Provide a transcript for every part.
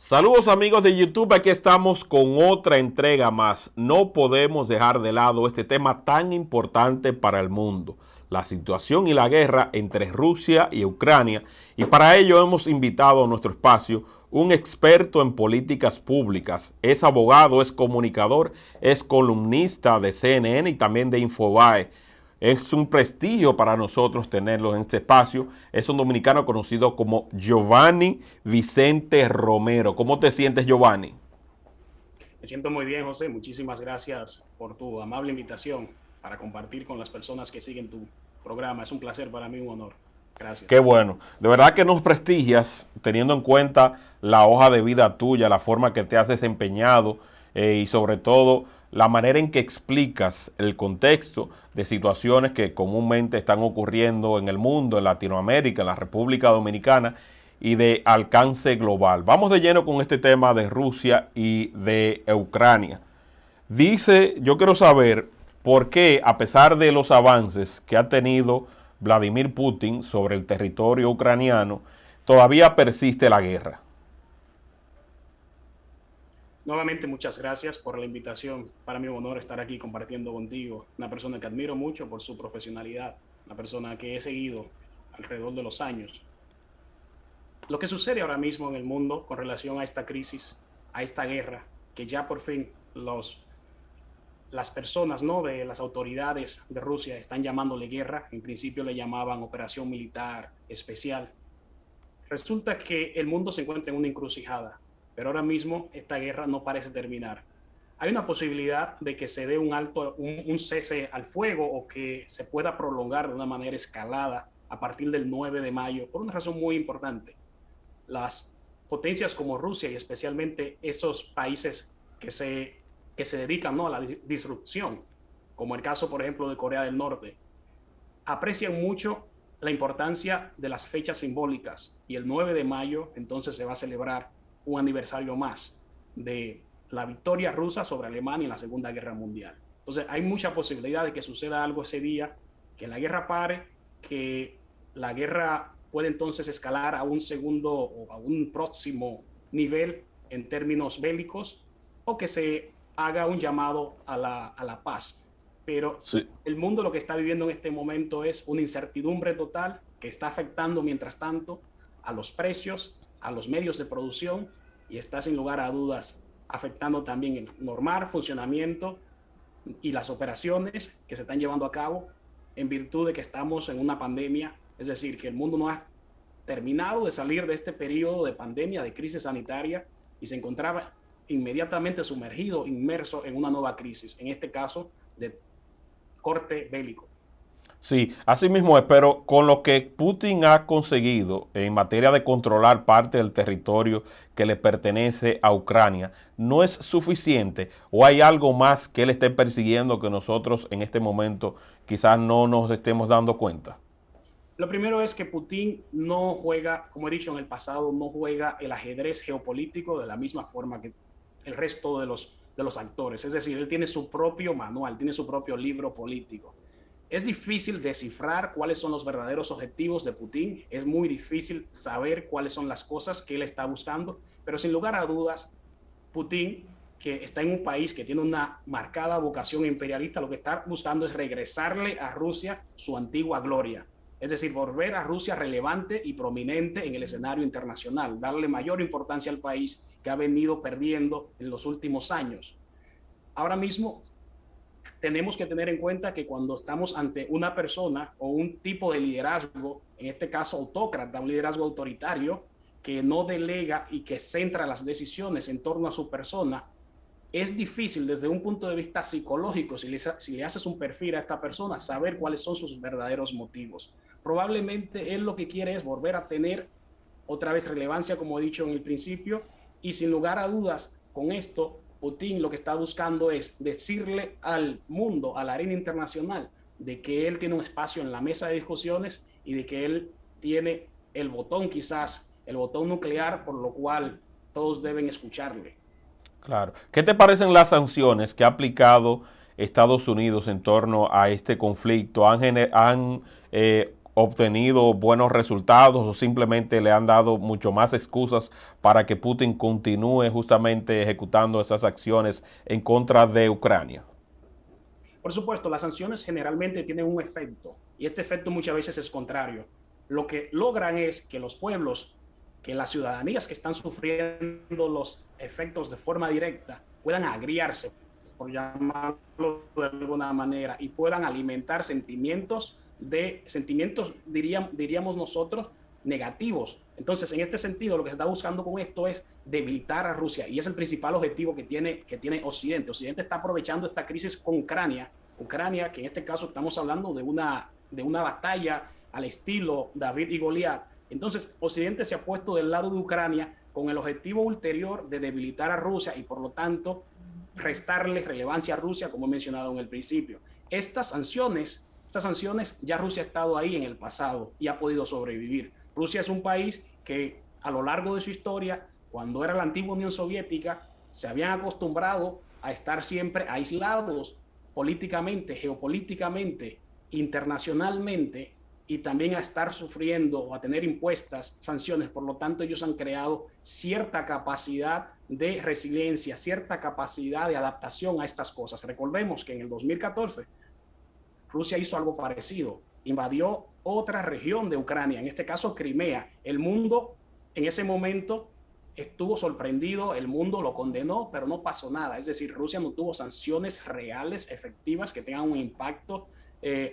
Saludos amigos de YouTube, aquí estamos con otra entrega más. No podemos dejar de lado este tema tan importante para el mundo, la situación y la guerra entre Rusia y Ucrania, y para ello hemos invitado a nuestro espacio un experto en políticas públicas. Es abogado, es comunicador, es columnista de CNN y también de Infobae. Es un prestigio para nosotros tenerlo en este espacio. Es un dominicano conocido como Giovanni Vicente Romero. ¿Cómo te sientes, Giovanni? Me siento muy bien, José. Muchísimas gracias por tu amable invitación para compartir con las personas que siguen tu programa. Es un placer para mí, un honor. Qué Gracias. bueno. De verdad que nos prestigias teniendo en cuenta la hoja de vida tuya, la forma que te has desempeñado y sobre todo la manera en que explicas el contexto de situaciones que comúnmente están ocurriendo en el mundo, en Latinoamérica, en la República Dominicana y de alcance global. Vamos de lleno con este tema de Rusia y de Ucrania. Dice, yo quiero saber por qué, a pesar de los avances que ha tenido Vladimir Putin sobre el territorio ucraniano, todavía persiste la guerra. Nuevamente, muchas gracias por la invitación. Para mí es un honor estar aquí compartiendo contigo. Una persona que admiro mucho por su profesionalidad, una persona que he seguido alrededor de los años. Lo que sucede ahora mismo en el mundo con relación a esta crisis, a esta guerra, que ya por fin las personas, ¿no?, de las autoridades de Rusia están llamándole guerra. En principio le llamaban operación militar especial. Resulta que el mundo se encuentra en una encrucijada, pero ahora mismo esta guerra no parece terminar. Hay una posibilidad de que se dé un cese al fuego o que se pueda prolongar de una manera escalada a partir del 9 de mayo, por una razón muy importante. Las potencias como Rusia y especialmente esos países que se dedican, ¿no?, a la disrupción, como el caso, por ejemplo, de Corea del Norte, aprecian mucho la importancia de las fechas simbólicas y el 9 de mayo entonces se va a celebrar un aniversario más de la victoria rusa sobre Alemania en la Segunda Guerra Mundial. Entonces hay mucha posibilidad de que suceda algo ese día, que la guerra pare, que la guerra puede entonces escalar a un segundo o a un próximo nivel en términos bélicos, o que se haga un llamado a la paz. Pero Sí. el mundo lo que está viviendo en este momento es una incertidumbre total que está afectando, mientras tanto, a los precios, a los medios de producción, y está sin lugar a dudas afectando también el normal funcionamiento y las operaciones que se están llevando a cabo en virtud de que estamos en una pandemia. Es decir, que el mundo no ha terminado de salir de este periodo de pandemia, de crisis sanitaria, y se encontraba inmediatamente sumergido, inmerso en una nueva crisis, en este caso de corte bélico. Sí, así mismo es, pero con lo que Putin ha conseguido en materia de controlar parte del territorio que le pertenece a Ucrania, ¿no es suficiente o hay algo más que él esté persiguiendo que nosotros en este momento quizás no nos estemos dando cuenta? Lo primero es que Putin no juega, como he dicho en el pasado, no juega el ajedrez geopolítico de la misma forma que el resto de los actores. Es decir, él tiene su propio manual, tiene su propio libro político. Es difícil descifrar cuáles son los verdaderos objetivos de Putin, es muy difícil saber cuáles son las cosas que él está buscando, pero sin lugar a dudas, Putin, que está en un país que tiene una marcada vocación imperialista, lo que está buscando es regresarle a Rusia su antigua gloria. Es decir, volver a Rusia relevante y prominente en el escenario internacional, darle mayor importancia al país que ha venido perdiendo en los últimos años. Ahora mismo tenemos que tener en cuenta que cuando estamos ante una persona o un tipo de liderazgo, en este caso autócrata, un liderazgo autoritario, que no delega y que centra las decisiones en torno a su persona, es difícil desde un punto de vista psicológico, si le haces un perfil a esta persona, saber cuáles son sus verdaderos motivos. Probablemente él lo que quiere es volver a tener otra vez relevancia, como he dicho en el principio, y sin lugar a dudas, con esto, Putin lo que está buscando es decirle al mundo, a la arena internacional, de que él tiene un espacio en la mesa de discusiones y de que él tiene el botón, quizás, el botón nuclear, por lo cual todos deben escucharle. Claro. ¿Qué te parecen las sanciones que ha aplicado Estados Unidos en torno a este conflicto? Han obtenido buenos resultados o simplemente le han dado mucho más excusas para que Putin continúe justamente ejecutando esas acciones en contra de Ucrania? Por supuesto, las sanciones generalmente tienen un efecto y este efecto muchas veces es contrario. Lo que logran es que los pueblos, que las ciudadanías que están sufriendo los efectos de forma directa puedan agriarse, por llamarlo de alguna manera, y puedan alimentar sentimientos diríamos nosotros, negativos. Entonces, en este sentido, lo que se está buscando con esto es debilitar a Rusia y es el principal objetivo que tiene Occidente. Occidente está aprovechando esta crisis con Ucrania, que en este caso estamos hablando de una batalla al estilo David y Goliat. Entonces, Occidente se ha puesto del lado de Ucrania con el objetivo ulterior de debilitar a Rusia y por lo tanto restarle relevancia a Rusia, como he mencionado en el principio. Estas sanciones ya Rusia ha estado ahí en el pasado y ha podido sobrevivir. Rusia es un país que a lo largo de su historia, cuando era la antigua Unión Soviética, se habían acostumbrado a estar siempre aislados políticamente, geopolíticamente, internacionalmente y también a estar sufriendo o a tener impuestas sanciones. Por lo tanto, ellos han creado cierta capacidad de resiliencia, cierta capacidad de adaptación a estas cosas. Recordemos que en el 2014 Rusia hizo algo parecido, invadió otra región de Ucrania, en este caso Crimea. El mundo en ese momento estuvo sorprendido, el mundo lo condenó, pero no pasó nada. Es decir, Rusia no tuvo sanciones reales, efectivas, que tengan un impacto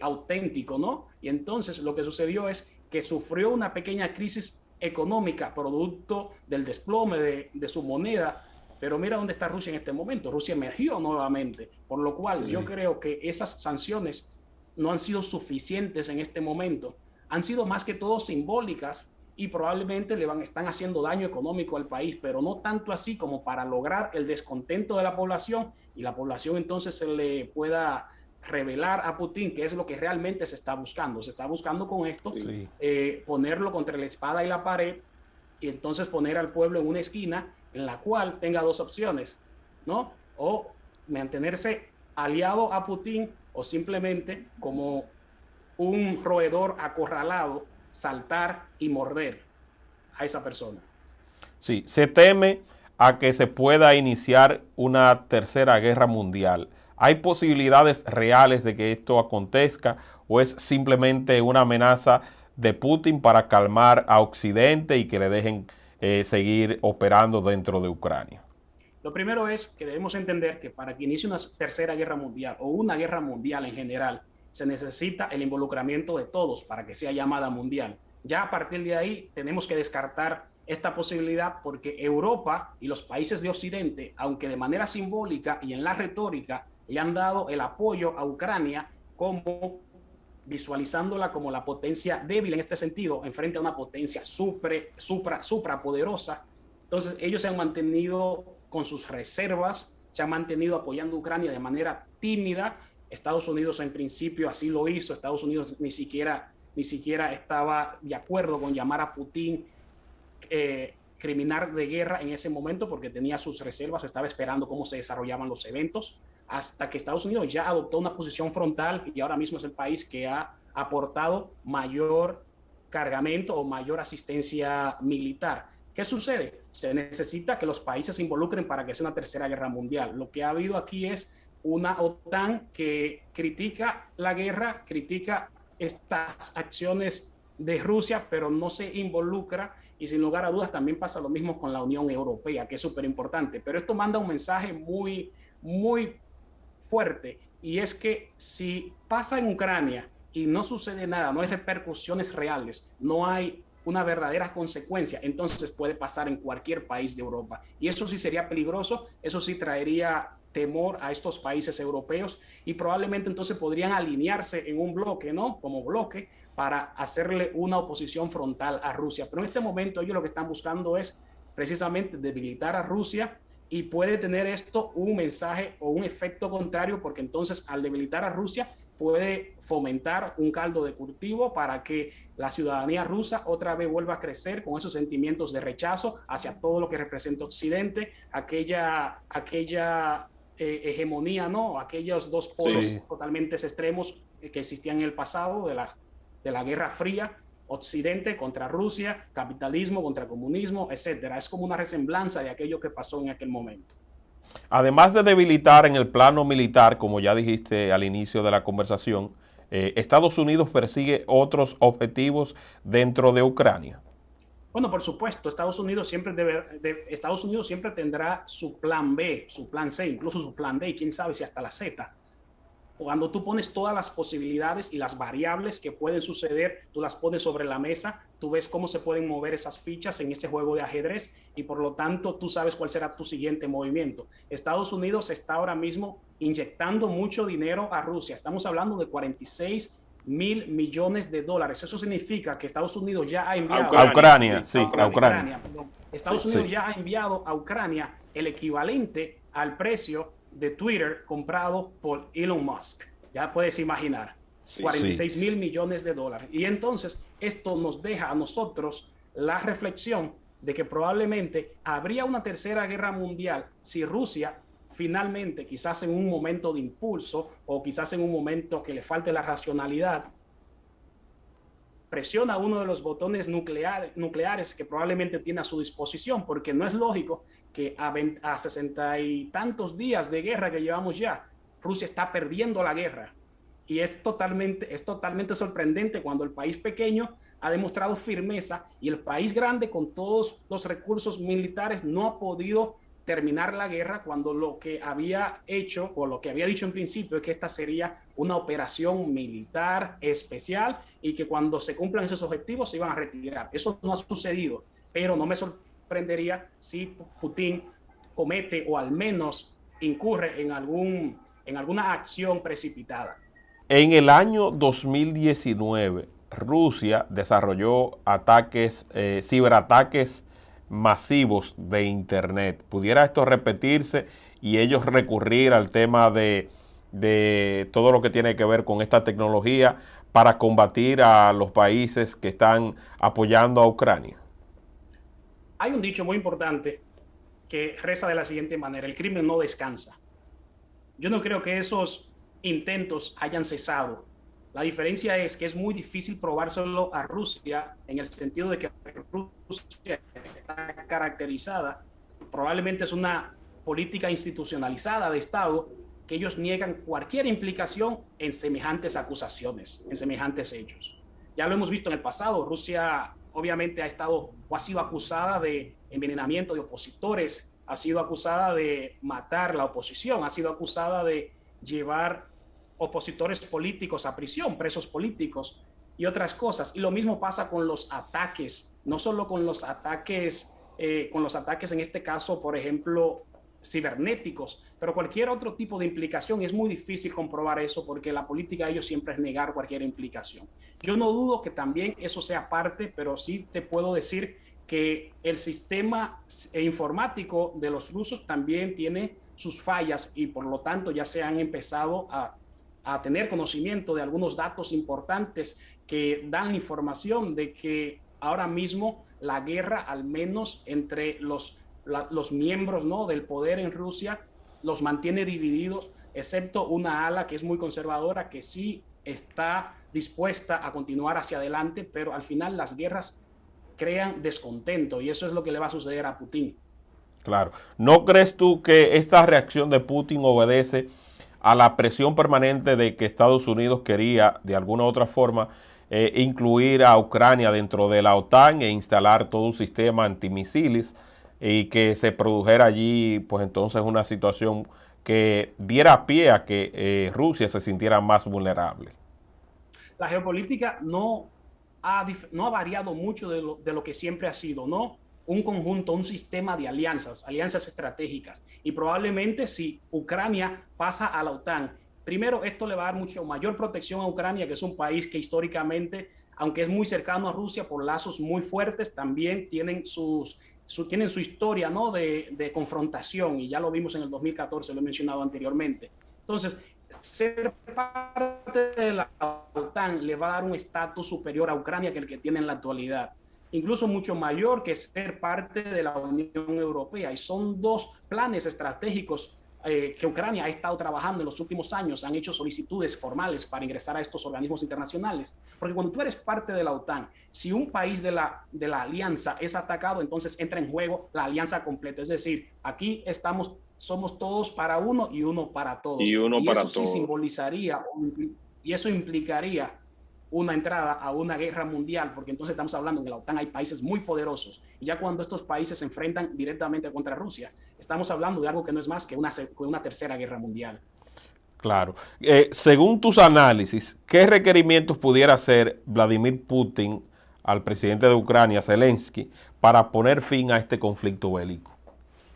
auténtico, ¿no? Y entonces lo que sucedió es que sufrió una pequeña crisis económica producto del desplome de su moneda, pero mira dónde está Rusia en este momento. Rusia emergió nuevamente, por lo cual yo creo que esas sanciones no han sido suficientes en este momento, han sido más que todo simbólicas y probablemente están haciendo daño económico al país, pero no tanto así como para lograr el descontento de la población y la población entonces se le pueda revelar a Putin qué es lo que realmente se está buscando. Se está buscando con esto ponerlo contra la espada y la pared y entonces poner al pueblo en una esquina en la cual tenga dos opciones, ¿no? O mantenerse aliado a Putin o simplemente como un roedor acorralado, saltar y morder a esa persona. Sí, se teme a que se pueda iniciar una tercera guerra mundial. ¿Hay posibilidades reales de que esto acontezca o es simplemente una amenaza de Putin para calmar a Occidente y que le dejen seguir operando dentro de Ucrania? Lo primero es que debemos entender que para que inicie una tercera guerra mundial o una guerra mundial en general, se necesita el involucramiento de todos para que sea llamada mundial. Ya a partir de ahí tenemos que descartar esta posibilidad porque Europa y los países de Occidente, aunque de manera simbólica y en la retórica, le han dado el apoyo a Ucrania como visualizándola como la potencia débil en este sentido, enfrente a una potencia suprapoderosa. Entonces ellos se han mantenido con sus reservas, se han mantenido apoyando a Ucrania de manera tímida. Estados Unidos en principio así lo hizo. Estados Unidos ni siquiera estaba de acuerdo con llamar a Putin criminal de guerra en ese momento porque tenía sus reservas, estaba esperando cómo se desarrollaban los eventos, hasta que Estados Unidos ya adoptó una posición frontal y ahora mismo es el país que ha aportado mayor cargamento o mayor asistencia militar. ¿Qué sucede? Se necesita que los países se involucren para que sea una tercera guerra mundial. Lo que ha habido aquí es una OTAN que critica la guerra, critica estas acciones de Rusia, pero no se involucra y sin lugar a dudas también pasa lo mismo con la Unión Europea, que es súper importante. Pero esto manda un mensaje muy, muy fuerte y es que si pasa en Ucrania y no sucede nada, no hay repercusiones reales, no hay una verdadera consecuencia, entonces puede pasar en cualquier país de Europa. Y eso sí sería peligroso, eso sí traería temor a estos países europeos y probablemente entonces podrían alinearse en un bloque, ¿no? Como bloque para hacerle una oposición frontal a Rusia. Pero en este momento ellos lo que están buscando es precisamente debilitar a Rusia y puede tener esto un mensaje o un efecto contrario porque entonces al debilitar a Rusia puede fomentar un caldo de cultivo para que la ciudadanía rusa otra vez vuelva a crecer con esos sentimientos de rechazo hacia todo lo que representa Occidente, aquella hegemonía, ¿no? Aquellos dos polos totalmente extremos que existían en el pasado de la Guerra Fría, Occidente contra Rusia, capitalismo contra comunismo, etcétera. Es como una resemblanza de aquello que pasó en aquel momento. Además de debilitar en el plano militar, como ya dijiste al inicio de la conversación, Estados Unidos persigue otros objetivos dentro de Ucrania. Bueno, por supuesto, Estados Unidos siempre tendrá su plan B, su plan C, incluso su plan D, y quién sabe si hasta la Z. Cuando tú pones todas las posibilidades y las variables que pueden suceder, tú las pones sobre la mesa, tú ves cómo se pueden mover esas fichas en ese juego de ajedrez y por lo tanto tú sabes cuál será tu siguiente movimiento. Estados Unidos está ahora mismo inyectando mucho dinero a Rusia. Estamos hablando de 46.000 millones de dólares. Eso significa que Estados Unidos ya ha enviado A Ucrania, sí, a Ucrania. Estados Unidos ya ha enviado a Ucrania el equivalente al precio de Twitter comprado por Elon Musk. Ya puedes imaginar, 46.000 millones de dólares. Y entonces esto nos deja a nosotros la reflexión de que probablemente habría una tercera guerra mundial si Rusia finalmente, quizás en un momento de impulso o quizás en un momento que le falte la racionalidad, presiona uno de los botones nucleares que probablemente tiene a su disposición, porque no es lógico que a 60 y tantos días de guerra que llevamos ya, Rusia está perdiendo la guerra. Y es totalmente sorprendente cuando el país pequeño ha demostrado firmeza y el país grande con todos los recursos militares no ha podido terminar la guerra, cuando lo que había hecho o lo que había dicho en principio es que esta sería una operación militar especial y que cuando se cumplan esos objetivos se iban a retirar. Eso no ha sucedido, pero no me sorprendería si Putin comete o al menos incurre en alguna acción precipitada. En el año 2019, Rusia desarrolló ciberataques masivos de Internet. ¿Pudiera esto repetirse y ellos recurrir al tema de todo lo que tiene que ver con esta tecnología para combatir a los países que están apoyando a Ucrania? Hay un dicho muy importante que reza de la siguiente manera: el crimen no descansa. Yo no creo que esos intentos hayan cesado. La diferencia es que es muy difícil probárselo a Rusia, en el sentido de que Rusia está caracterizada, probablemente es una política institucionalizada de Estado, que ellos niegan cualquier implicación en semejantes acusaciones, en semejantes hechos. Ya lo hemos visto en el pasado. Rusia obviamente ha sido acusada de envenenamiento de opositores, ha sido acusada de matar la oposición, ha sido acusada de llevar opositores políticos a prisión, presos políticos y otras cosas. Y lo mismo pasa con los ataques, no solo con los ataques en este caso, por ejemplo, cibernéticos, pero cualquier otro tipo de implicación. Es muy difícil comprobar eso, porque la política de ellos siempre es negar cualquier implicación. Yo no dudo que también eso sea parte, pero sí te puedo decir que el sistema informático de los rusos también tiene sus fallas y por lo tanto ya se han empezado a tener conocimiento de algunos datos importantes que dan información de que ahora mismo la guerra, al menos entre los miembros, ¿no?, del poder en Rusia, los mantiene divididos, excepto una ala que es muy conservadora, que sí está dispuesta a continuar hacia adelante, pero al final las guerras crean descontento y eso es lo que le va a suceder a Putin. Claro. ¿No crees tú que esta reacción de Putin obedece a la presión permanente de que Estados Unidos quería, de alguna u otra forma, incluir a Ucrania dentro de la OTAN e instalar todo un sistema antimisiles, y que se produjera allí, pues entonces, una situación que diera pie a que Rusia se sintiera más vulnerable? La geopolítica no ha variado mucho de lo que siempre ha sido, ¿no? Un conjunto, un sistema de alianzas estratégicas. Y probablemente si Ucrania pasa a la OTAN, primero esto le va a dar mucho mayor protección a Ucrania, que es un país que históricamente, aunque es muy cercano a Rusia por lazos muy fuertes, también tienen su historia, ¿no?, de confrontación, y ya lo vimos en el 2014, lo he mencionado anteriormente. Entonces, ser parte de la OTAN le va a dar un estatus superior a Ucrania que el que tiene en la actualidad, incluso mucho mayor que ser parte de la Unión Europea, y son dos planes estratégicos que Ucrania ha estado trabajando en los últimos años, han hecho solicitudes formales para ingresar a estos organismos internacionales. Porque cuando tú eres parte de la OTAN, si un país de la alianza es atacado, entonces entra en juego la alianza completa. Es decir, aquí somos todos para uno y uno para todos. Y uno Y para eso sí todos. simbolizaría y eso implicaría una entrada a una guerra mundial, porque entonces estamos hablando que en la OTAN hay países muy poderosos, y ya cuando estos países se enfrentan directamente contra Rusia, estamos hablando de algo que no es más que una tercera guerra mundial. Claro. Según tus análisis, ¿qué requerimientos pudiera hacer Vladimir Putin al presidente de Ucrania, Zelensky, para poner fin a este conflicto bélico?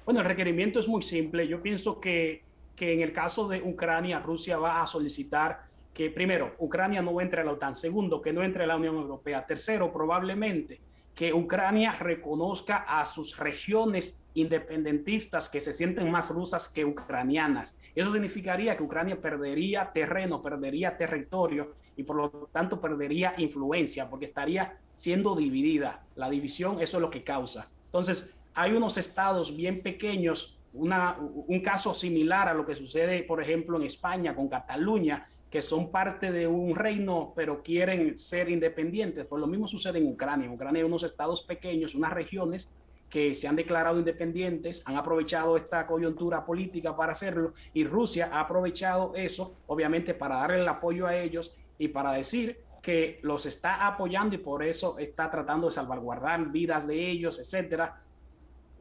Bueno, el requerimiento es muy simple. Yo pienso que en el caso de Ucrania, Rusia va a solicitar que, primero, Ucrania no entre a la OTAN. Segundo, que no entre a la Unión Europea. Tercero, probablemente que Ucrania reconozca a sus regiones independentistas que se sienten más rusas que ucranianas. Eso significaría que Ucrania perdería terreno, perdería territorio y por lo tanto perdería influencia porque estaría siendo dividida. La división, eso es lo que causa. Entonces, hay unos estados bien pequeños, un caso similar a lo que sucede, por ejemplo, en España con Cataluña, que son parte de un reino, pero quieren ser independientes. Pues lo mismo sucede en Ucrania. En Ucrania hay unos estados pequeños, unas regiones que se han declarado independientes, han aprovechado esta coyuntura política para hacerlo, y Rusia ha aprovechado eso, obviamente, para darle el apoyo a ellos y para decir que los está apoyando y por eso está tratando de salvaguardar vidas de ellos, etcétera.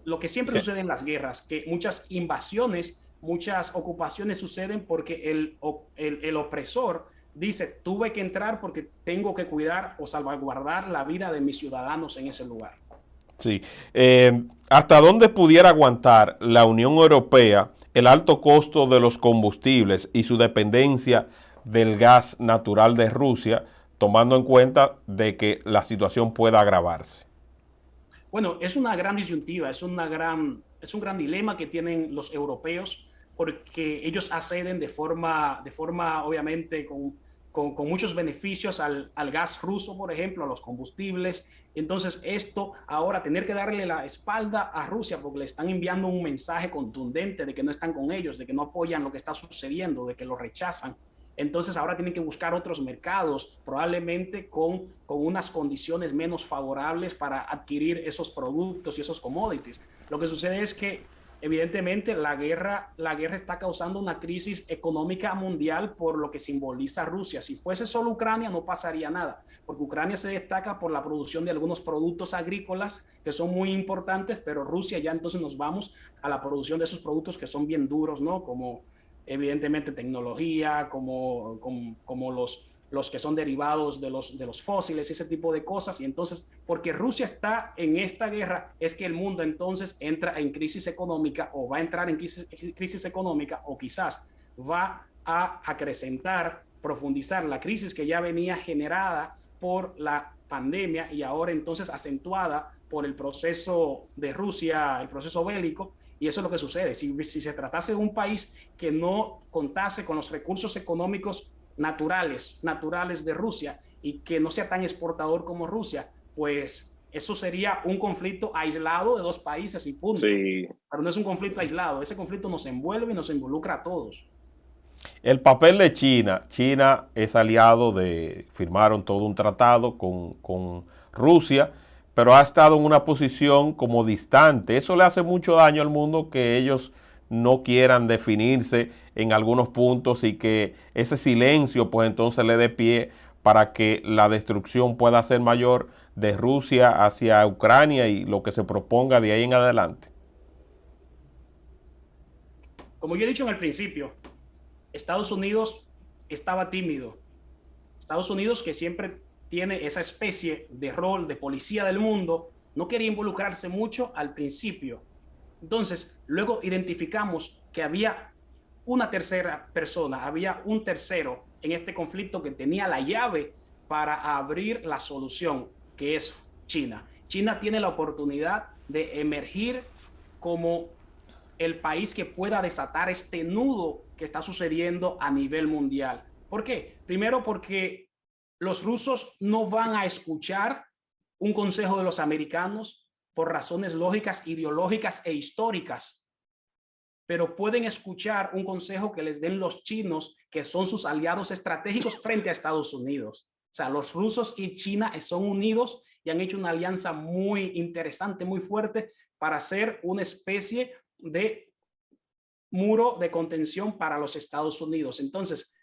Lo que siempre sucede en las guerras, que muchas invasiones, muchas ocupaciones suceden porque el opresor dice, tuve que entrar porque tengo que cuidar o salvaguardar la vida de mis ciudadanos en ese lugar. Sí. ¿Hasta dónde pudiera aguantar la Unión Europea el alto costo de los combustibles y su dependencia del gas natural de Rusia, tomando en cuenta de que la situación pueda agravarse? Bueno, es una gran disyuntiva, es un gran dilema que tienen los europeos porque ellos acceden de forma obviamente, con muchos beneficios al gas ruso, por ejemplo, a los combustibles. Entonces, esto ahora tener que darle la espalda a Rusia porque le están enviando un mensaje contundente de que no están con ellos, de que no apoyan lo que está sucediendo, de que lo rechazan. Entonces ahora tienen que buscar otros mercados, probablemente con unas condiciones menos favorables para adquirir esos productos y esos commodities. Lo que sucede es que evidentemente la guerra está causando una crisis económica mundial por lo que simboliza Rusia. Si fuese solo Ucrania no pasaría nada, porque Ucrania se destaca por la producción de algunos productos agrícolas que son muy importantes, pero Rusia ya entonces nos vamos a la producción de esos productos que son bien duros, ¿no? Como evidentemente tecnología, como los que son derivados de los fósiles y ese tipo de cosas. Y entonces, porque Rusia está en esta guerra, es que el mundo entonces entra en crisis económica o va a entrar en crisis económica o quizás va a acrecentar, profundizar la crisis que ya venía generada por la pandemia y ahora entonces acentuada por el proceso de Rusia, el proceso bélico. Y eso es lo que sucede. Si se tratase de un país que no contase con los recursos económicos naturales de Rusia y que no sea tan exportador como Rusia, pues eso sería un conflicto aislado de dos países y punto. Sí. Pero no es un conflicto aislado. Ese conflicto nos envuelve y nos involucra a todos. El papel de China. China es aliado firmaron todo un tratado con Rusia, pero ha estado en una posición como distante. Eso le hace mucho daño al mundo, que ellos no quieran definirse en algunos puntos y que ese silencio pues entonces le dé pie para que la destrucción pueda ser mayor de Rusia hacia Ucrania y lo que se proponga de ahí en adelante. Como yo he dicho en el principio, Estados Unidos estaba tímido. Estados Unidos, que siempre tiene esa especie de rol de policía del mundo, no quería involucrarse mucho al principio. Entonces, luego identificamos que había una tercera persona, había un tercero en este conflicto que tenía la llave para abrir la solución, que es China. China tiene la oportunidad de emergir como el país que pueda desatar este nudo que está sucediendo a nivel mundial. ¿Por qué? Primero porque los rusos no van a escuchar un consejo de los americanos por razones lógicas, ideológicas e históricas. pero pueden escuchar un consejo que les den los chinos, que son sus aliados estratégicos frente a Estados Unidos. O sea, los rusos y China son unidos y han hecho una alianza muy interesante, muy fuerte, para hacer una especie de muro de contención para los Estados Unidos. Entonces,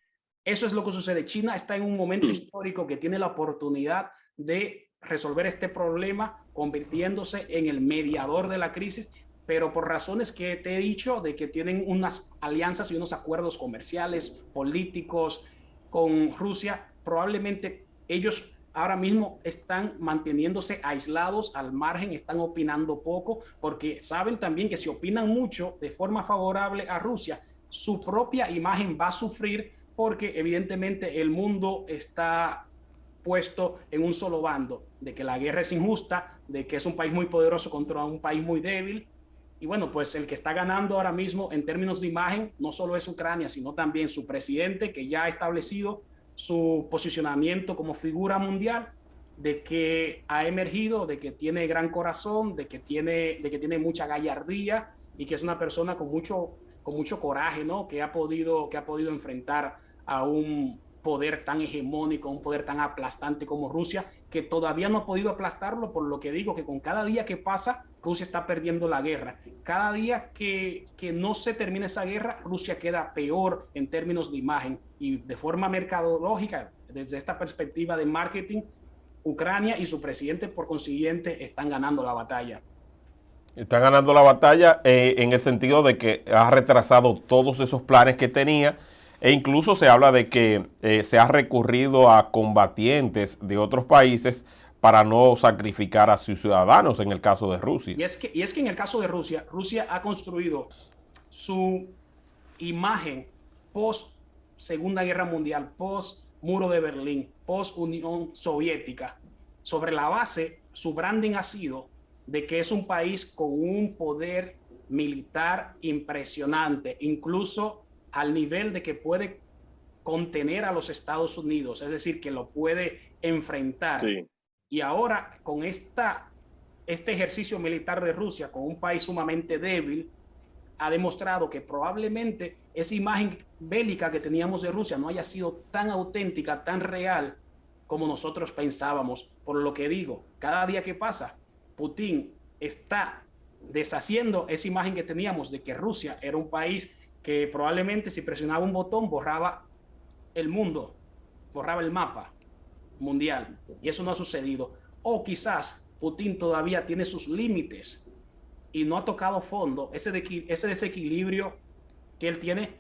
eso es lo que sucede. China está en un momento histórico que tiene la oportunidad de resolver este problema, convirtiéndose en el mediador de la crisis, pero por razones que te he dicho, de que tienen unas alianzas y unos acuerdos comerciales, políticos con Rusia, probablemente ellos ahora mismo están manteniéndose aislados, al margen, están opinando poco, porque saben también que si opinan mucho de forma favorable a Rusia, su propia imagen va a sufrir, porque evidentemente el mundo está puesto en un solo bando, de que la guerra es injusta, de que es un país muy poderoso contra un país muy débil. Y bueno, pues el que está ganando ahora mismo en términos de imagen no solo es Ucrania, sino también su presidente, que ya ha establecido su posicionamiento como figura mundial, de que ha emergido, de que tiene gran corazón, de que tiene mucha gallardía y que es una persona con mucho coraje, ¿no? Que ha podido enfrentar a un poder tan hegemónico, un poder tan aplastante como Rusia, que todavía no ha podido aplastarlo, por lo que digo que con cada día que pasa, Rusia está perdiendo la guerra. Cada día que no se termine esa guerra, Rusia queda peor en términos de imagen. Y de forma mercadológica, desde esta perspectiva de marketing, Ucrania y su presidente, por consiguiente, están ganando la batalla. Están ganando la batalla en el sentido de que ha retrasado todos esos planes que tenía, e incluso se habla de que se ha recurrido a combatientes de otros países para no sacrificar a sus ciudadanos en el caso de Rusia. Y es que en el caso de Rusia, Rusia ha construido su imagen post Segunda Guerra Mundial, post Muro de Berlín, post Unión Soviética. Sobre la base, su branding ha sido de que es un país con un poder militar impresionante, incluso al nivel de que puede contener a los Estados Unidos, es decir, que lo puede enfrentar. Sí. Y ahora, con este ejercicio militar de Rusia, con un país sumamente débil, ha demostrado que probablemente esa imagen bélica que teníamos de Rusia no haya sido tan auténtica, tan real como nosotros pensábamos. Por lo que digo, cada día que pasa, Putin está deshaciendo esa imagen que teníamos de que Rusia era un país que probablemente si presionaba un botón borraba el mundo, borraba el mapa mundial. Y eso no ha sucedido. O quizás Putin todavía tiene sus límites y no ha tocado fondo, ese desequilibrio que él tiene,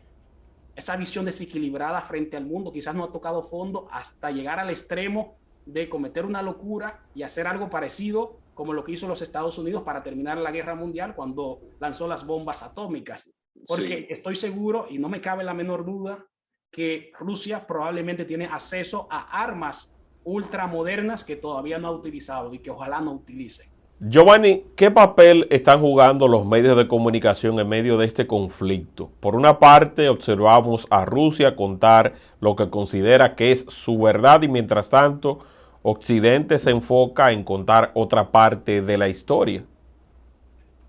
esa visión desequilibrada frente al mundo, quizás no ha tocado fondo hasta llegar al extremo de cometer una locura y hacer algo parecido como lo que hizo los Estados Unidos para terminar la guerra mundial cuando lanzó las bombas atómicas. Porque estoy seguro, y no me cabe la menor duda, que Rusia probablemente tiene acceso a armas ultramodernas que todavía no ha utilizado y que ojalá no utilice. Giovanni, ¿qué papel están jugando los medios de comunicación en medio de este conflicto? Por una parte, observamos a Rusia contar lo que considera que es su verdad y mientras tanto, Occidente se enfoca en contar otra parte de la historia.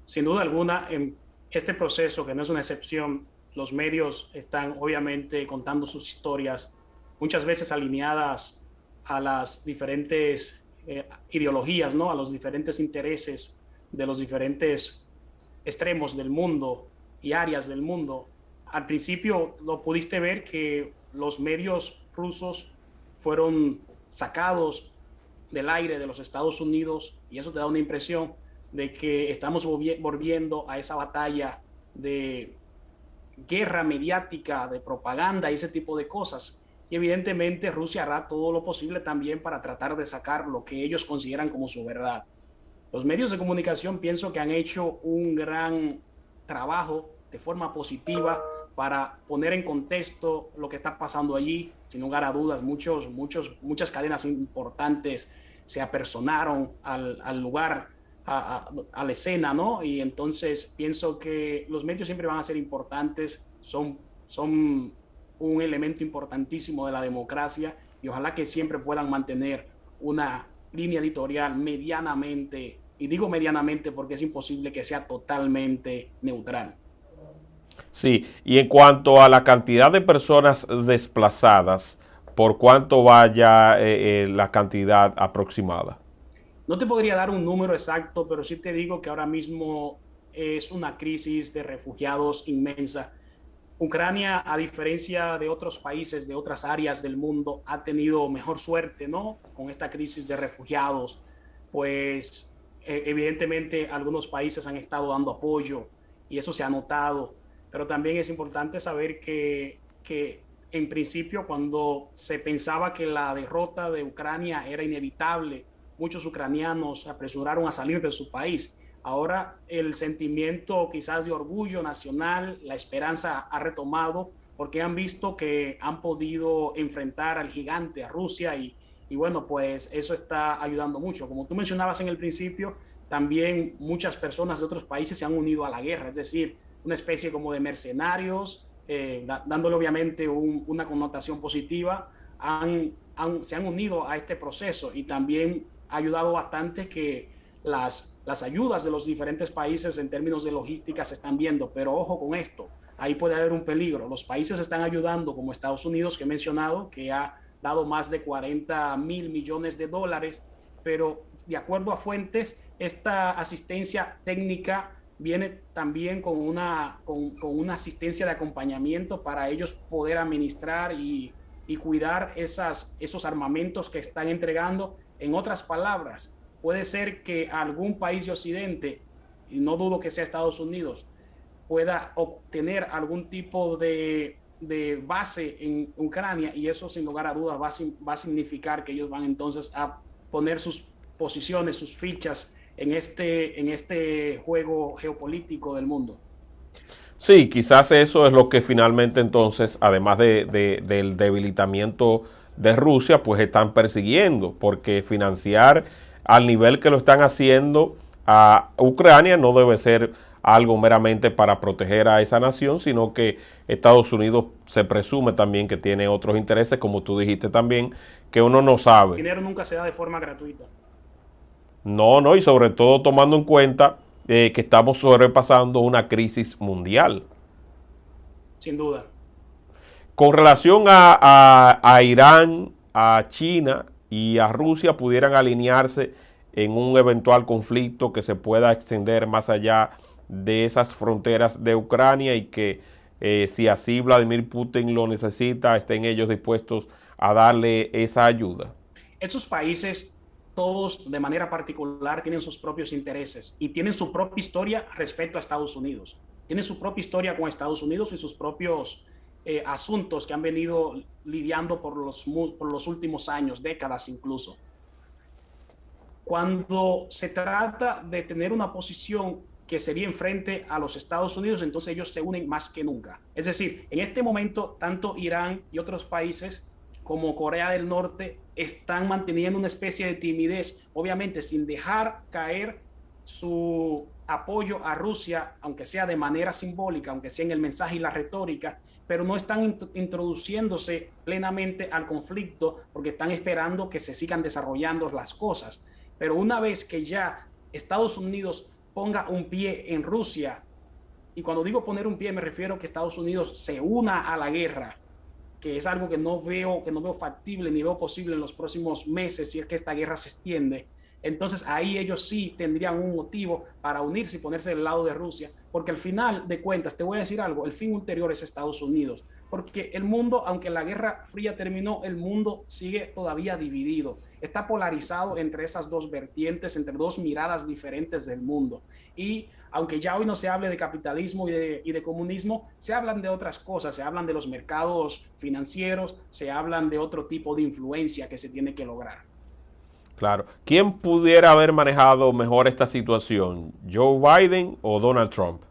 Sin duda alguna, en este proceso, que no es una excepción, los medios están obviamente contando sus historias, muchas veces alineadas a las diferentes ideologías, ¿no? A los diferentes intereses de los diferentes extremos del mundo y áreas del mundo. Al principio lo pudiste ver que los medios rusos fueron sacados del aire de los Estados Unidos y eso te da una impresión de que estamos volviendo a esa batalla de guerra mediática, de propaganda y ese tipo de cosas. Y evidentemente Rusia hará todo lo posible también para tratar de sacar lo que ellos consideran como su verdad. Los medios de comunicación pienso que han hecho un gran trabajo de forma positiva para poner en contexto lo que está pasando allí. Sin lugar a dudas, muchas cadenas importantes se apersonaron al lugar, a la escena, ¿no? Y entonces pienso que los medios siempre van a ser importantes, son un elemento importantísimo de la democracia y ojalá que siempre puedan mantener una línea editorial medianamente, y digo medianamente porque es imposible que sea totalmente neutral. Sí, y en cuanto a la cantidad de personas desplazadas, ¿por cuánto vaya la cantidad aproximada? No te podría dar un número exacto, pero sí te digo que ahora mismo es una crisis de refugiados inmensa. Ucrania, a diferencia de otros países, de otras áreas del mundo, ha tenido mejor suerte, ¿no? Con esta crisis de refugiados, pues evidentemente algunos países han estado dando apoyo y eso se ha notado, pero también es importante saber que en principio cuando se pensaba que la derrota de Ucrania era inevitable, muchos ucranianos se apresuraron a salir de su país. Ahora el sentimiento quizás de orgullo nacional, la esperanza ha retomado porque han visto que han podido enfrentar al gigante, a Rusia, y bueno, pues eso está ayudando mucho. Como tú mencionabas en el principio, también muchas personas de otros países se han unido a la guerra, es decir, una especie como de mercenarios, dándole obviamente una connotación positiva, se han unido a este proceso y también ha ayudado bastante que las ayudas de los diferentes países en términos de logística se están viendo, pero ojo con esto, ahí puede haber un peligro. Los países están ayudando, como Estados Unidos, que he mencionado, que ha dado más de 40.000 millones de dólares, pero de acuerdo a fuentes, esta asistencia técnica viene también con una asistencia de acompañamiento para ellos poder administrar y cuidar esos armamentos que están entregando. En otras palabras, puede ser que algún país de Occidente, y no dudo que sea Estados Unidos, pueda obtener algún tipo de base en Ucrania y eso sin lugar a dudas va a significar que ellos van entonces a poner sus posiciones, sus fichas en este juego geopolítico del mundo. Sí, quizás eso es lo que finalmente entonces, además del debilitamiento de Rusia, pues están persiguiendo, porque financiar al nivel que lo están haciendo a Ucrania no debe ser algo meramente para proteger a esa nación, sino que Estados Unidos se presume también que tiene otros intereses, como tú dijiste también, que uno no El sabe. dinero nunca se da de forma gratuita, No, no, y sobre todo tomando en cuenta que estamos sobrepasando una crisis mundial. sin duda. Con relación a Irán, a China y a Rusia, pudieran alinearse en un eventual conflicto que se pueda extender más allá de esas fronteras de Ucrania y que si así Vladimir Putin lo necesita, estén ellos dispuestos a darle esa ayuda. Estos países, todos de manera particular, tienen sus propios intereses y tienen su propia historia respecto a Estados Unidos. Tienen su propia historia con Estados Unidos y sus propios asuntos que han venido lidiando por los últimos años, décadas incluso. Cuando se trata de tener una posición que sería en frente a los Estados Unidos, entonces ellos se unen más que nunca. Es decir, en este momento, tanto Irán y otros países como Corea del Norte están manteniendo una especie de timidez, obviamente sin dejar caer su apoyo a Rusia, aunque sea de manera simbólica, aunque sea en el mensaje y la retórica, pero no están introduciéndose plenamente al conflicto porque están esperando que se sigan desarrollando las cosas. Pero una vez que ya Estados Unidos ponga un pie en Rusia, y cuando digo poner un pie me refiero a que Estados Unidos se una a la guerra, que es algo que no veo factible ni veo posible en los próximos meses si es que esta guerra se extiende. Entonces ahí ellos sí tendrían un motivo para unirse y ponerse del lado de Rusia, porque al final de cuentas, te voy a decir algo, el fin ulterior es Estados Unidos, porque el mundo, aunque la Guerra Fría terminó, el mundo sigue todavía dividido, está polarizado entre esas dos vertientes, entre dos miradas diferentes del mundo. Y aunque ya hoy no se hable de capitalismo y de comunismo, se hablan de otras cosas, se hablan de los mercados financieros, se hablan de otro tipo de influencia que se tiene que lograr. Claro. ¿Quién pudiera haber manejado mejor esta situación? ¿Joe Biden o Donald Trump?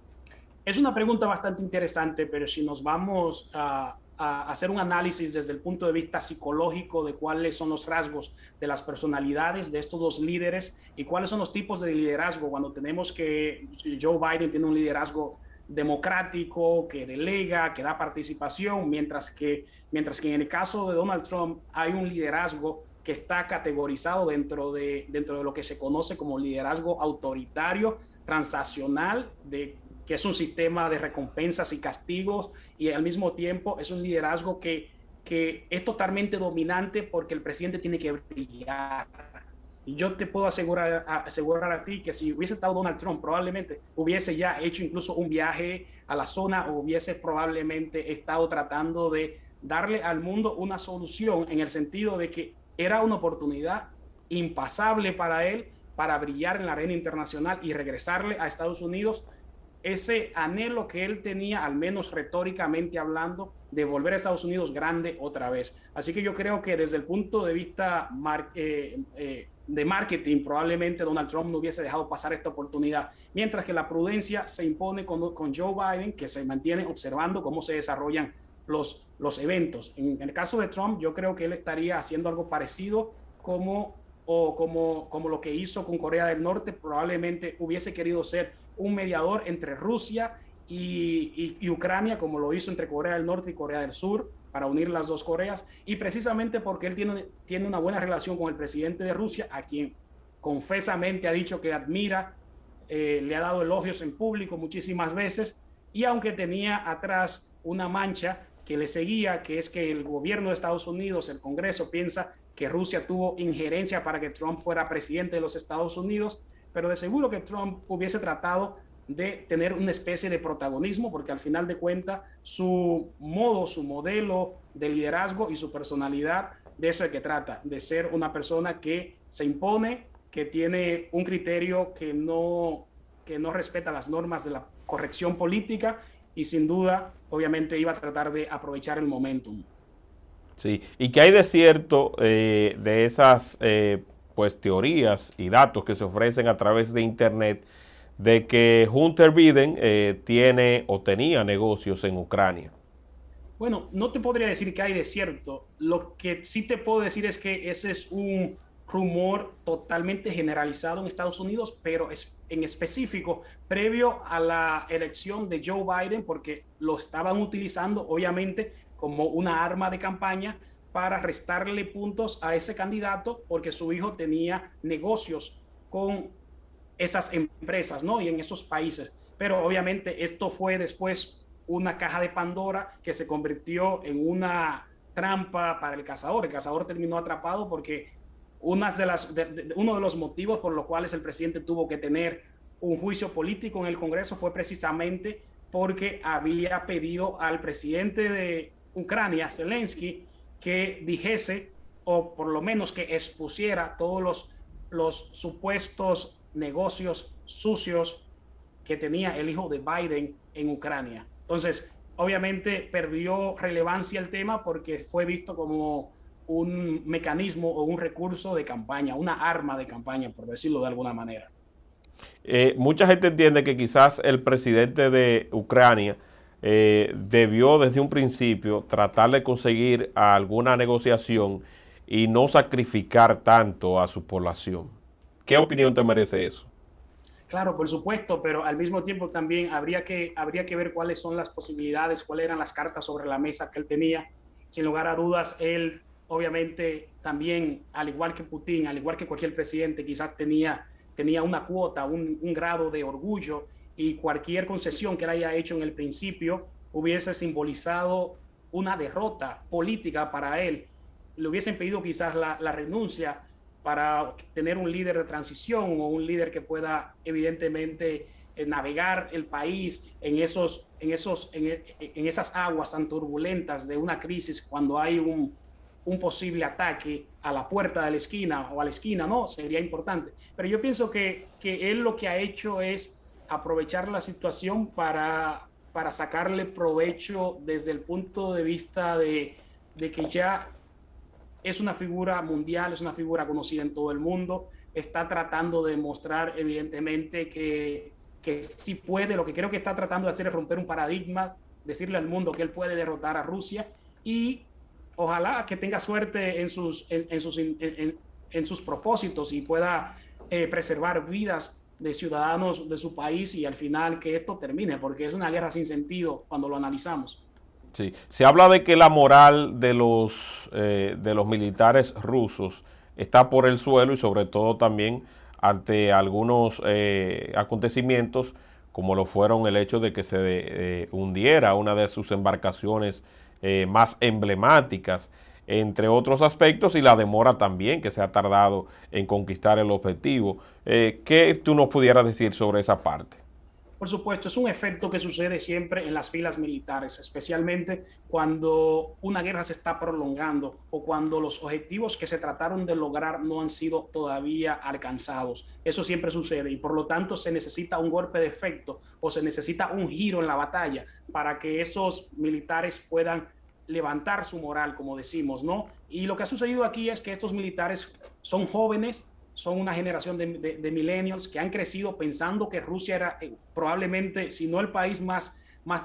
Es una pregunta bastante interesante, pero si nos vamos a hacer un análisis desde el punto de vista psicológico de cuáles son los rasgos de las personalidades de estos dos líderes y cuáles son los tipos de liderazgo, cuando tenemos que Joe Biden tiene un liderazgo democrático, que delega, que da participación, mientras que en el caso de Donald Trump hay un liderazgo que está categorizado dentro de lo que se conoce como liderazgo autoritario, transaccional, de que es un sistema de recompensas y castigos, y al mismo tiempo es un liderazgo que es totalmente dominante porque el presidente tiene que brillar. Y yo te puedo asegurar a ti que si hubiese estado Donald Trump, probablemente hubiese ya hecho incluso un viaje a la zona o hubiese probablemente estado tratando de darle al mundo una solución en el sentido de que era una oportunidad impasable para él para brillar en la arena internacional y regresarle a Estados Unidos ese anhelo que él tenía, al menos retóricamente hablando, de volver a Estados Unidos grande otra vez. Así que yo creo que desde el punto de vista de marketing, probablemente Donald Trump no hubiese dejado pasar esta oportunidad, mientras que la prudencia se impone con Joe Biden, que se mantiene observando cómo se desarrollan los eventos. En el caso de Trump, yo creo que él estaría haciendo algo parecido como lo que hizo con Corea del Norte. Probablemente hubiese querido ser un mediador entre Rusia y Ucrania, como lo hizo entre Corea del Norte y Corea del Sur, para unir las dos Coreas, y precisamente porque él tiene una buena relación con el presidente de Rusia, a quien confesamente ha dicho que admira, le ha dado elogios en público muchísimas veces, y aunque tenía atrás una mancha que le seguía, que es que el gobierno de Estados Unidos, el Congreso, piensa que Rusia tuvo injerencia para que Trump fuera presidente de los Estados Unidos, pero de seguro que Trump hubiese tratado de tener una especie de protagonismo, porque al final de cuentas su modelo de liderazgo y su personalidad, de eso es que trata, de ser una persona que se impone, que tiene un criterio que no respeta las normas de la corrección política, y sin duda, obviamente, iba a tratar de aprovechar el momentum. Sí, y que hay de cierto de esas pues teorías y datos que se ofrecen a través de internet de que Hunter Biden tiene o tenía negocios en Ucrania. Bueno, no te podría decir que hay de cierto. Lo que sí te puedo decir es que ese es un rumor totalmente generalizado en Estados Unidos, pero en específico previo a la elección de Joe Biden, porque lo estaban utilizando obviamente como una arma de campaña para restarle puntos a ese candidato, porque su hijo tenía negocios con esas empresas, ¿no? Y en esos países. Pero obviamente esto fue después una caja de Pandora que se convirtió en una trampa para el cazador. El cazador terminó atrapado porque uno de los motivos por los cuales el presidente tuvo que tener un juicio político en el Congreso fue precisamente porque había pedido al presidente de Ucrania, Zelensky, que dijese, o por lo menos que expusiera todos los supuestos negocios sucios que tenía el hijo de Biden en Ucrania. Entonces, obviamente perdió relevancia el tema porque fue visto como un mecanismo o un recurso de campaña, una arma de campaña, por decirlo de alguna manera. Mucha gente entiende que quizás el presidente de Ucrania debió desde un principio tratar de conseguir alguna negociación y no sacrificar tanto a su población. ¿Qué opinión te merece eso? Claro, por supuesto, pero al mismo tiempo también habría que ver cuáles son las posibilidades, cuáles eran las cartas sobre la mesa que él tenía. Sin lugar a dudas, él obviamente también, al igual que Putin, al igual que cualquier presidente, quizás tenía una cuota, un grado de orgullo, y cualquier concesión que él haya hecho en el principio hubiese simbolizado una derrota política para él. Le hubiesen pedido quizás la renuncia para tener un líder de transición o un líder que pueda evidentemente navegar el país en esas aguas tan turbulentas de una crisis cuando hay un posible ataque a la puerta de la esquina o a la esquina, no, sería importante. Pero yo pienso que él lo que ha hecho es aprovechar la situación para sacarle provecho desde el punto de vista de que ya es una figura mundial, es una figura conocida en todo el mundo, está tratando de mostrar evidentemente que sí puede. Lo que creo que está tratando de hacer es romper un paradigma, decirle al mundo que él puede derrotar a Rusia, y ojalá que tenga suerte en sus propósitos y pueda preservar vidas de ciudadanos de su país, y al final que esto termine, porque es una guerra sin sentido cuando lo analizamos. Sí. Se habla de que la moral de los militares rusos está por el suelo, y sobre todo también ante algunos acontecimientos como lo fueron el hecho de que se hundiera una de sus embarcaciones más emblemáticas, entre otros aspectos, y la demora también que se ha tardado en conquistar el objetivo. ¿Qué tú nos pudieras decir sobre esa parte? Por supuesto, es un efecto que sucede siempre en las filas militares, especialmente cuando una guerra se está prolongando o cuando los objetivos que se trataron de lograr no han sido todavía alcanzados. Eso siempre sucede y por lo tanto se necesita un golpe de efecto o se necesita un giro en la batalla para que esos militares puedan levantar su moral, como decimos, ¿no? Y lo que ha sucedido aquí es que estos militares son jóvenes, son una generación de millennials que han crecido pensando que Rusia era probablemente, si no el país más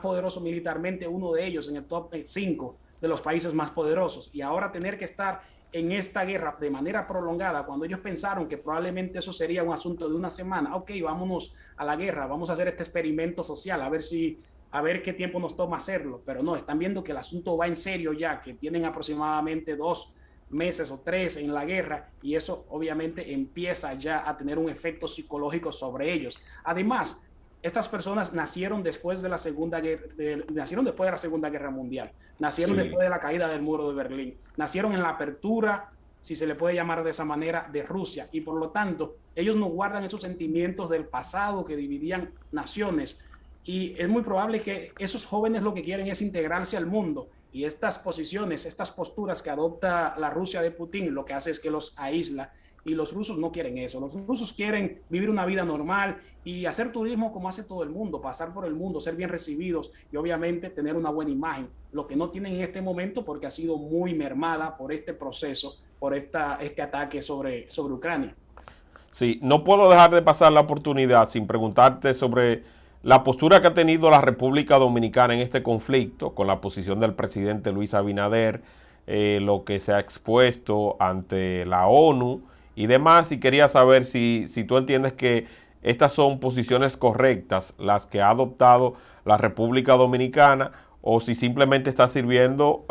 poderoso militarmente, uno de ellos en el top 5 de los países más poderosos. Y ahora tener que estar en esta guerra de manera prolongada, cuando ellos pensaron que probablemente eso sería un asunto de una semana, ok, vámonos a la guerra, vamos a hacer este experimento social, a ver qué tiempo nos toma hacerlo. Pero no, están viendo que el asunto va en serio ya, que tienen aproximadamente 2 meses o 3 en la guerra y eso obviamente empieza ya a tener un efecto psicológico sobre ellos. Además, estas personas nacieron después de la Segunda Guerra, nacieron después de la Segunda Guerra Mundial, nacieron después de la caída del muro de Berlín, nacieron en la apertura, si se le puede llamar de esa manera, de Rusia, y por lo tanto ellos no guardan esos sentimientos del pasado que dividían naciones, y es muy probable que esos jóvenes lo que quieren es integrarse al mundo. Y estas posiciones, estas posturas que adopta la Rusia de Putin, lo que hace es que los aísla. Y los rusos no quieren eso. Los rusos quieren vivir una vida normal y hacer turismo como hace todo el mundo, pasar por el mundo, ser bien recibidos y obviamente tener una buena imagen. Lo que no tienen en este momento porque ha sido muy mermada por este proceso, por este ataque sobre Ucrania. Sí, no puedo dejar de pasar la oportunidad sin preguntarte sobre la postura que ha tenido la República Dominicana en este conflicto, con la posición del presidente Luis Abinader, lo que se ha expuesto ante la ONU y demás, y quería saber si tú entiendes que estas son posiciones correctas, las que ha adoptado la República Dominicana, o si simplemente está sirviendo,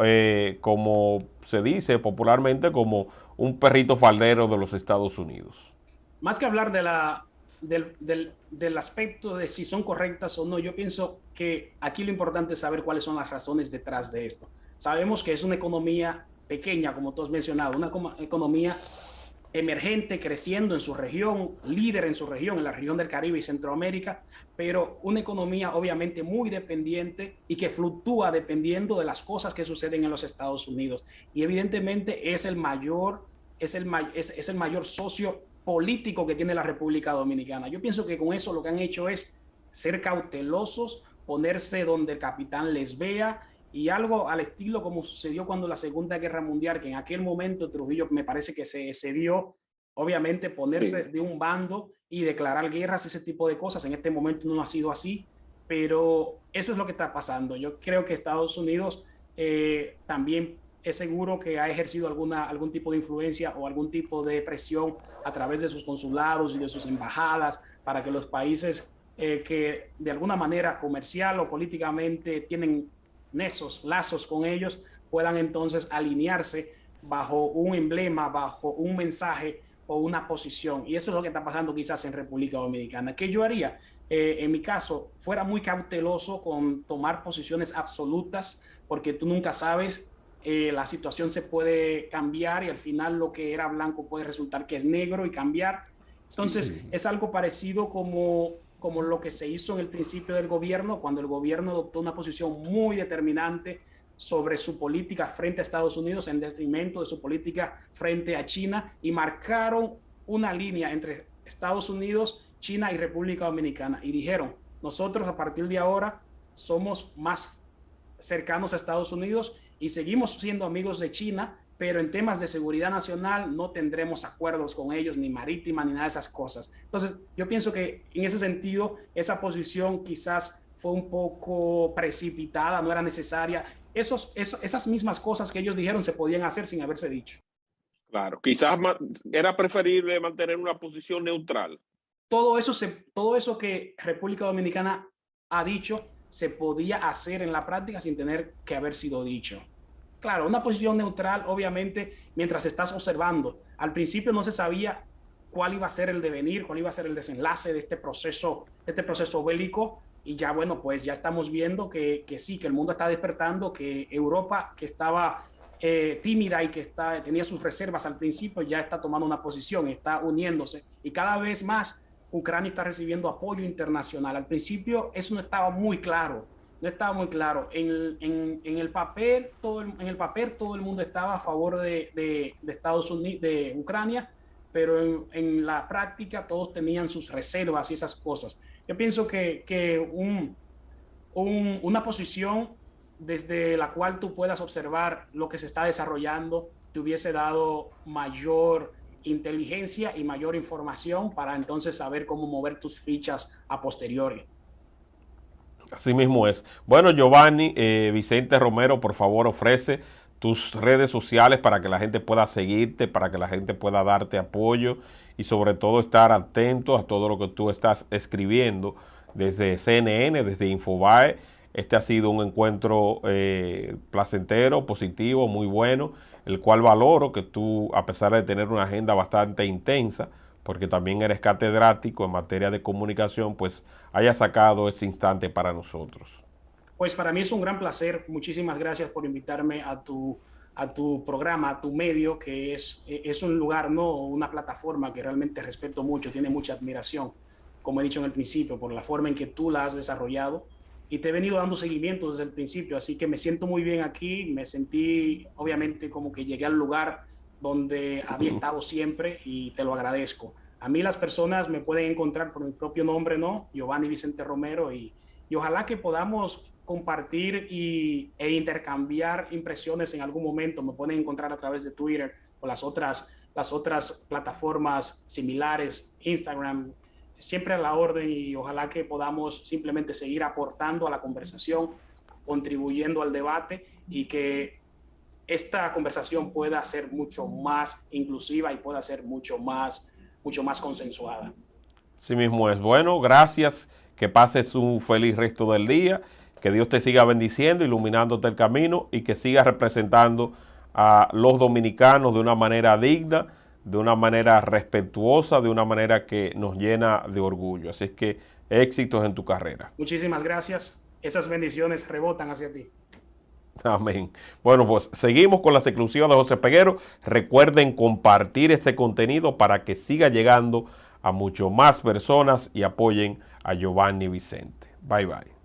como se dice popularmente, como un perrito faldero de los Estados Unidos. Más que hablar del aspecto de si son correctas o no, yo pienso que aquí lo importante es saber cuáles son las razones detrás de esto. Sabemos que es una economía pequeña, como tú has mencionado, una economía emergente, creciendo en su región, líder en su región, en la región del Caribe y Centroamérica, pero una economía obviamente muy dependiente y que fluctúa dependiendo de las cosas que suceden en los Estados Unidos. Y evidentemente es el mayor socio político que tiene la República Dominicana. Yo pienso que con eso lo que han hecho es ser cautelosos, ponerse donde el capitán les vea, y algo al estilo como sucedió cuando la Segunda Guerra Mundial, que en aquel momento Trujillo me parece que se excedió, obviamente ponerse de un bando y declarar guerras, ese tipo de cosas. En este momento no ha sido así, pero eso es lo que está pasando. Yo creo que Estados Unidos también es seguro que ha ejercido algún tipo de influencia o algún tipo de presión a través de sus consulados y de sus embajadas para que los países que de alguna manera comercial o políticamente tienen nexos, lazos con ellos, puedan entonces alinearse bajo un emblema, bajo un mensaje o una posición. Y eso es lo que está pasando quizás en República Dominicana. ¿Qué yo haría? En mi caso, fuera muy cauteloso con tomar posiciones absolutas, porque tú nunca sabes, la situación se puede cambiar y al final lo que era blanco puede resultar que es negro y cambiar. Entonces, es algo parecido como lo que se hizo en el principio del gobierno, cuando el gobierno adoptó una posición muy determinante sobre su política frente a Estados Unidos en detrimento de su política frente a China, y marcaron una línea entre Estados Unidos, China y República Dominicana y dijeron: nosotros a partir de ahora somos más cercanos a Estados Unidos y seguimos siendo amigos de China, pero en temas de seguridad nacional no tendremos acuerdos con ellos, ni marítima, ni nada de esas cosas. Entonces, yo pienso que en ese sentido, esa posición quizás fue un poco precipitada, no era necesaria. Esas mismas cosas que ellos dijeron se podían hacer sin haberse dicho. Claro, quizás era preferible mantener una posición neutral. Todo eso que República Dominicana ha dicho se podía hacer en la práctica sin tener que haber sido dicho. Claro, una posición neutral, obviamente, mientras estás observando. Al principio no se sabía cuál iba a ser el devenir, cuál iba a ser el desenlace de este proceso bélico. Y ya, bueno, pues ya estamos viendo que sí, que el mundo está despertando, que Europa, que estaba tímida y que tenía sus reservas al principio, ya está tomando una posición, está uniéndose. Y cada vez más Ucrania está recibiendo apoyo internacional. Al principio eso no estaba muy claro. No estaba muy claro. En el papel, todo el mundo estaba a favor de Estados Unidos, de Ucrania, pero en la práctica todos tenían sus reservas y esas cosas. Yo pienso que una posición desde la cual tú puedas observar lo que se está desarrollando te hubiese dado mayor inteligencia y mayor información para entonces saber cómo mover tus fichas a posteriori. Así mismo es. Bueno, Giovanni, Vicente Romero, por favor, ofrece tus redes sociales para que la gente pueda seguirte, para que la gente pueda darte apoyo y sobre todo estar atento a todo lo que tú estás escribiendo desde CNN, desde Infobae. Este ha sido un encuentro placentero, positivo, muy bueno, el cual valoro que tú, a pesar de tener una agenda bastante intensa, porque también eres catedrático en materia de comunicación, pues haya sacado ese instante para nosotros. Pues para mí es un gran placer. Muchísimas gracias por invitarme a tu programa, a tu medio, que es un lugar, ¿no? Una plataforma que realmente respeto mucho, tiene mucha admiración, como he dicho en el principio, por la forma en que tú la has desarrollado. Y te he venido dando seguimiento desde el principio, así que me siento muy bien aquí. Me sentí, obviamente, como que llegué al lugar donde había estado siempre y te lo agradezco. A mí las personas me pueden encontrar por mi propio nombre, ¿no? Giovanni Vicente Romero, y ojalá que podamos compartir e intercambiar impresiones en algún momento. Me pueden encontrar a través de Twitter o las otras plataformas similares, Instagram, siempre a la orden, y ojalá que podamos simplemente seguir aportando a la conversación, contribuyendo al debate y que esta conversación pueda ser mucho más inclusiva y pueda ser mucho más consensuada. Sí mismo es. Bueno, gracias. Que pases un feliz resto del día. Que Dios te siga bendiciendo, iluminándote el camino y que sigas representando a los dominicanos de una manera digna, de una manera respetuosa, de una manera que nos llena de orgullo. Así es que éxitos en tu carrera. Muchísimas gracias. Esas bendiciones rebotan hacia ti. Amén. Bueno, pues seguimos con las exclusivas de José Peguero. Recuerden compartir este contenido para que siga llegando a mucho más personas y apoyen a Giovanni Vicente. Bye, bye.